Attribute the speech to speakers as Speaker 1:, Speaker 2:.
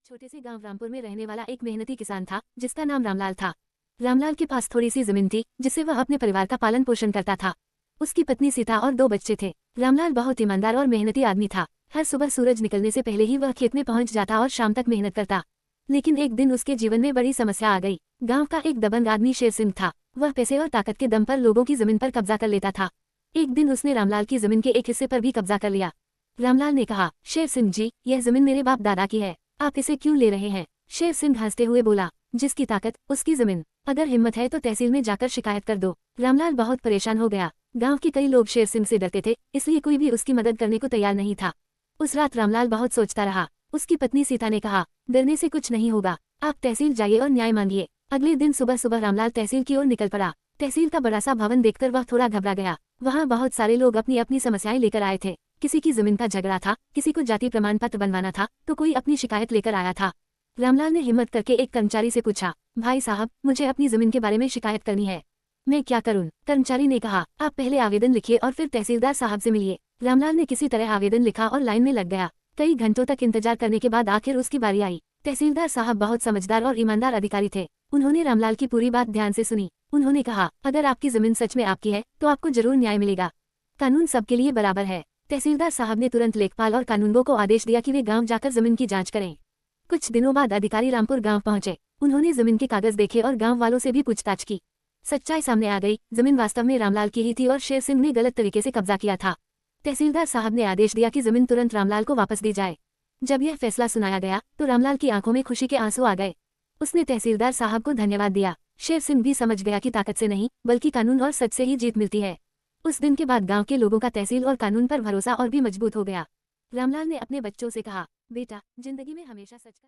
Speaker 1: छोटे से गांव रामपुर में रहने वाला एक मेहनती किसान था जिसका नाम रामलाल था। रामलाल के पास थोड़ी सी जमीन थी जिससे वह अपने परिवार का पालन पोषण करता था। उसकी पत्नी सीता और 2 बच्चे थे। रामलाल बहुत ईमानदार और मेहनती आदमी था। हर सुबह सूरज निकलने से पहले ही वह खेत में पहुंच जाता और शाम तक मेहनत करता। लेकिन एक दिन उसके जीवन में बड़ी समस्या आ गई। गाँव का एक दबंग आदमी शेर सिंह था। वह पैसे और ताकत के दम पर लोगों की जमीन पर कब्जा कर लेता था। एक दिन उसने रामलाल की जमीन के एक हिस्से पर भी कब्जा कर लिया। रामलाल ने कहा, शेर सिंह जी, यह जमीन मेरे बाप दादा की है, आप इसे क्यों ले रहे हैं? शेर सिंह हंसते हुए बोला, जिसकी ताकत उसकी जमीन, अगर हिम्मत है तो तहसील में जाकर शिकायत कर दो। रामलाल बहुत परेशान हो गया। गांव के कई लोग शेर सिंह से डरते थे, इसलिए कोई भी उसकी मदद करने को तैयार नहीं था। उस रात रामलाल बहुत सोचता रहा। उसकी पत्नी सीता ने कहा, डरने से कुछ नहीं होगा, आप तहसील जाइए और न्याय मांगिए। अगले दिन सुबह सुबह रामलाल तहसील की ओर निकल पड़ा। तहसील का बड़ा सा भवन देखकर वह थोड़ा घबरा गया। वहाँ बहुत सारे लोग अपनी अपनी समस्याएं लेकर आए थे। किसी की जमीन का झगड़ा था, किसी को जाति प्रमाण पत्र बनवाना था, तो कोई अपनी शिकायत लेकर आया था। रामलाल ने हिम्मत करके एक कर्मचारी से पूछा, भाई साहब, मुझे अपनी जमीन के बारे में शिकायत करनी है, मैं क्या करूं? कर्मचारी ने कहा, आप पहले आवेदन लिखिए और फिर तहसीलदार साहब से मिलिए। रामलाल ने किसी तरह आवेदन लिखा और लाइन में लग गया। कई घंटों तक इंतजार करने के बाद आखिर उसकी बारी आई। तहसीलदार साहब बहुत समझदार और ईमानदार अधिकारी थे। उन्होंने रामलाल की पूरी बात ध्यान से सुनी। उन्होंने कहा, अगर आपकी जमीन सच में आपकी है तो आपको जरूर न्याय मिलेगा। कानून सबके लिए बराबर है। तहसीलदार साहब ने तुरंत लेखपाल और कानूनगो को आदेश दिया कि वे गांव जाकर जमीन की जांच करें। कुछ दिनों बाद अधिकारी रामपुर गांव पहुंचे। उन्होंने जमीन के कागज देखे और गांव वालों से भी पूछताछ की। सच्चाई सामने आ गई, जमीन वास्तव में रामलाल की ही थी और शेर सिंह ने गलत तरीके से कब्जा किया था। तहसीलदार साहब ने आदेश दिया कि जमीन तुरंत रामलाल को वापस दी जाए। जब यह फैसला सुनाया गया तो रामलाल की आंखों में खुशी के आंसू आ गए। उसने तहसीलदार साहब को धन्यवाद दिया। शेर सिंह भी समझ गया कि ताकत से नहीं बल्कि कानून और सच से ही जीत मिलती है। उस दिन के बाद गांव के लोगों का तहसील और कानून पर भरोसा और भी मजबूत हो गया। रामलाल ने अपने बच्चों से कहा, बेटा, जिंदगी में हमेशा सच का